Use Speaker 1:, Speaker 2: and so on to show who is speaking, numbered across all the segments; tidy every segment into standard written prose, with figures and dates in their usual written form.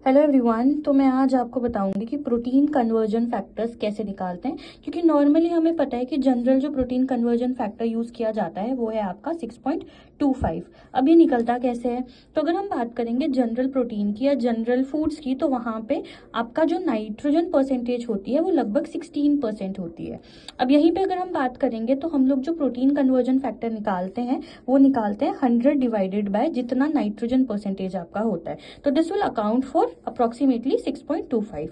Speaker 1: Hello everyone. तो मैं आज आपको बताऊंगी कि प्रोटीन कन्वर्जन फैक्टर्स कैसे निकालते हैं, क्योंकि नॉर्मली हमें पता है कि जनरल जो प्रोटीन कन्वर्जन फैक्टर यूज किया जाता है वो है आपका 6.25। अब ये निकलता कैसे है? तो अगर हम बात करेंगे जनरल प्रोटीन की या जनरल फूड्स की, तो वहां पे आपका जो नाइट्रोजन परसेंटेज होती है वो लगभग 16% होती है। अब यहीं पे अगर हम बात करेंगे तो हम लोग जो प्रोटीन कन्वर्जन फैक्टर निकालते हैं वो निकालते हैं 100 डिवाइडेड बाय जितना नाइट्रोजन परसेंटेज आपका होता है। तो this will account for approximately 6.25।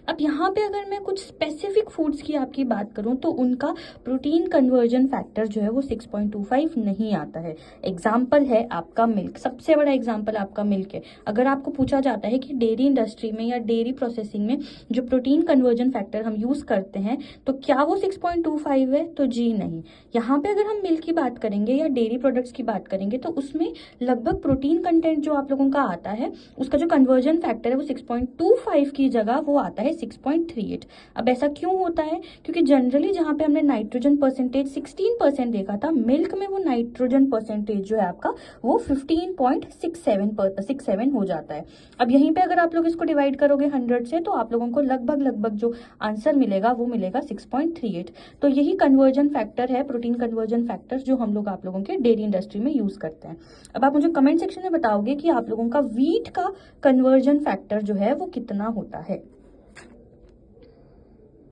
Speaker 1: अब यहाँ पे अगर मैं कुछ स्पेसिफिक फूड्स की आपकी बात करूं तो उनका प्रोटीन कन्वर्जन फैक्टर जो है वो 6.25 नहीं आता है। एग्जाम्पल है आपका मिल्क, सबसे बड़ा एग्जाम्पल आपका मिल्क है। अगर आपको पूछा जाता है कि डेयरी इंडस्ट्री में या डेयरी प्रोसेसिंग में जो प्रोटीन कन्वर्जन फैक्टर हम यूज करते हैं तो क्या वो 6.25 है? तो जी नहीं। यहाँ पे अगर हम मिल्क की बात करेंगे या डेयरी प्रोडक्ट्स की बात करेंगे तो उसमें लगभग प्रोटीन कंटेंट जो आप लोगों का आता है उसका जो कन्वर्जन फैक्टर है वो 6.25 की जगह वो आता है 6.38। अब ऐसा क्यों होता है? क्योंकि जनरली जहां पे हमने नाइट्रोजन परसेंटेज 16% देखा था, मिल्क में वो नाइट्रोजन परसेंटेज जो है आपका वो 15.67 हो जाता है। अब यहीं पे अगर आप लोग इसको डिवाइड करोगे 100 से तो आप लोगों को लगभग लगभग जो आंसर मिलेगा वो मिलेगा 6.38। तो यही कन्वर्जन फैक्टर है, प्रोटीन कन्वर्जन फैक्टर जो हम लोग आप लोगों के डेयरी इंडस्ट्री में यूज करते हैं। अब आप मुझे कमेंट सेक्शन में बताओगे कि आप लोगों का वीट का कन्वर्जन फैक्टर जो है वो कितना होता है।